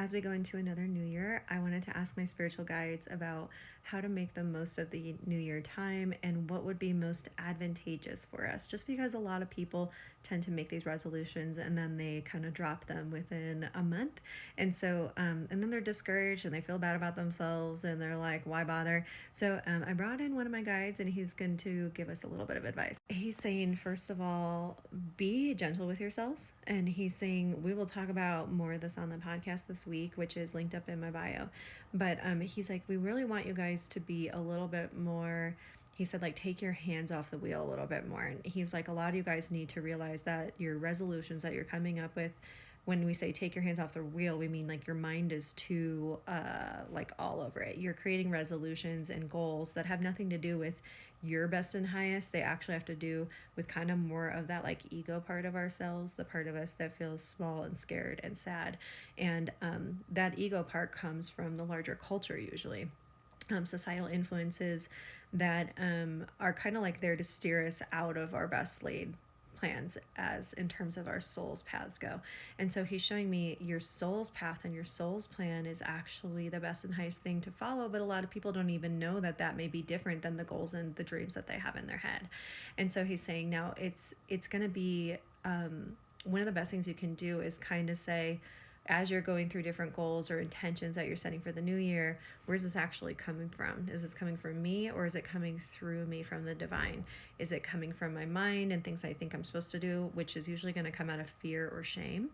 as we go into another new year, I wanted to ask my spiritual guides about how to make the most of the new year time and what would be most advantageous for us. Just because a lot of people tend to make these resolutions and then they kind of drop them within a month. And so, and then they're discouraged and they feel bad about themselves and they're like, why bother? So I brought in one of my guides and he's going to give us a little bit of advice. He's saying, first of all, be gentle with yourselves. And he's saying, we will talk about more of this on the podcast this week, which is linked up in my bio. But he's like, we really want you guys to be a little bit more, he said, like, take your hands off the wheel a little bit more. And he was like, a lot of you guys need to realize that your resolutions that you're coming up with, when we say take your hands off the wheel, we mean like your mind is too like all over it. You're creating resolutions and goals that have nothing to do with your best and highest. They actually have to do with kind of more of that like ego part of ourselves, the part of us that feels small and scared and sad. And that ego part comes from the larger culture usually. Societal influences that are kind of like there to steer us out of our best laid plans as in terms of our soul's paths go. And so he's showing me your soul's path and your soul's plan is actually the best and highest thing to follow, but a lot of people don't even know that that may be different than the goals and the dreams that they have in their head. And so he's saying now it's going to be one of the best things you can do is kind of say, as you're going through different goals or intentions that you're setting for the new year, where's this actually coming from? Is this coming from me or is it coming through me from the divine? Is it coming from my mind and things I think I'm supposed to do, which is usually going to come out of fear or shame?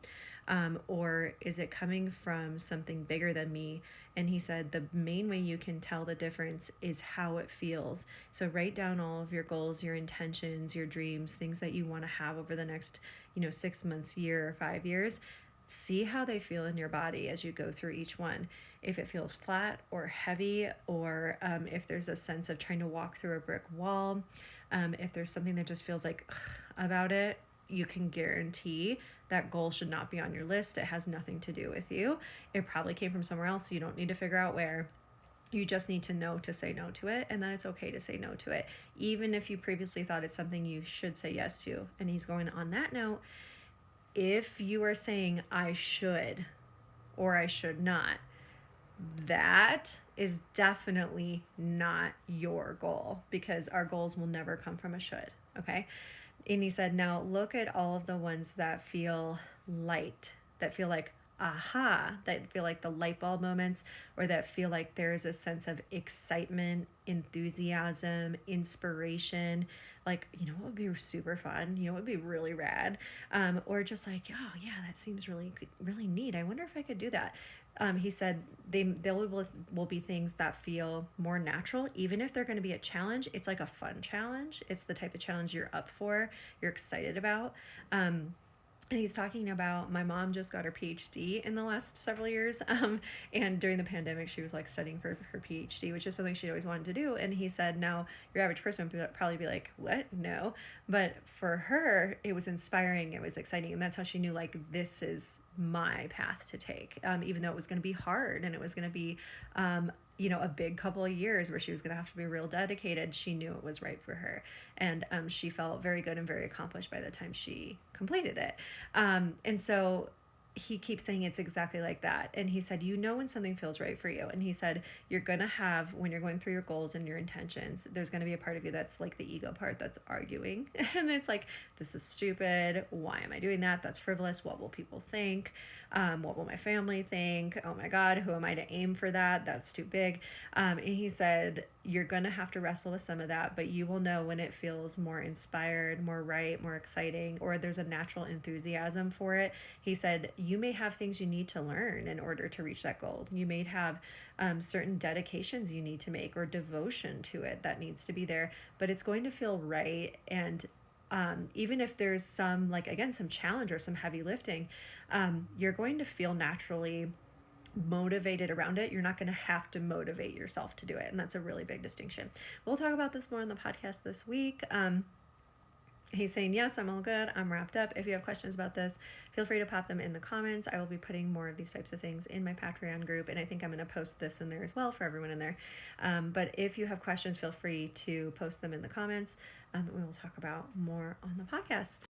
Or is it coming from something bigger than me? And he said the main way you can tell the difference is how it feels. So write down all of your goals, your intentions, your dreams, things that you want to have over the next, 6 months, year, or 5 years. See how they feel in your body as you go through each one. If it feels flat or heavy, or if there's a sense of trying to walk through a brick wall, if there's something that just feels like about it, you can guarantee that goal should not be on your list. It has nothing to do with you. It probably came from somewhere else. So you don't need to figure out where. You just need to know to say no to it, and then it's okay to say no to it, even if you previously thought it's something you should say yes to. And he's going, on that note, if you are saying I should or I should not, that is definitely not your goal, because our goals will never come from a should. Okay. And he said, now look at all of the ones that feel light, that feel like aha, that feel like the light bulb moments, or that feel like there is a sense of excitement, enthusiasm, inspiration. Like, what would be super fun? What would be really rad? Or just like, oh yeah, that seems really, really neat. I wonder if I could do that. He said they will be things that feel more natural, even if they're going to be a challenge. It's like a fun challenge. It's the type of challenge you're up for, you're excited about. And he's talking about, my mom just got her PhD in the last several years. And during the pandemic, she was like studying for her PhD, which is something she'd always wanted to do. And he said, now your average person would probably be like, what? No. But for her, it was inspiring. It was exciting. And that's how she knew, like, this is my path to take. Even though it was going to be hard and it was going to be, a big couple of years where she was going to have to be real dedicated, she knew it was right for her. And she felt very good and very accomplished by the time she completed it. And so he keeps saying it's exactly like that. And he said, when something feels right for you. And he said, you're going to have, when you're going through your goals and your intentions, there's going to be a part of you that's like the ego part that's arguing. And it's like, this is stupid. Why am I doing that? That's frivolous. What will people think? What will my family think? Oh my God, who am I to aim for that? That's too big. And he said, you're going to have to wrestle with some of that, but you will know when it feels more inspired, more right, more exciting, or there's a natural enthusiasm for it. He said, you may have things you need to learn in order to reach that goal. You may have certain dedications you need to make or devotion to it that needs to be there, but it's going to feel right. And even if there's some, some challenge or some heavy lifting, you're going to feel naturally motivated around it. You're not going to have to motivate yourself to do it. And that's a really big distinction. We'll talk about this more on the podcast this week. He's saying, yes, I'm all good. I'm wrapped up. If you have questions about this, feel free to pop them in the comments. I will be putting more of these types of things in my Patreon group. And I think I'm going to post this in there as well for everyone in there. But if you have questions, feel free to post them in the comments. We will talk about more on the podcast.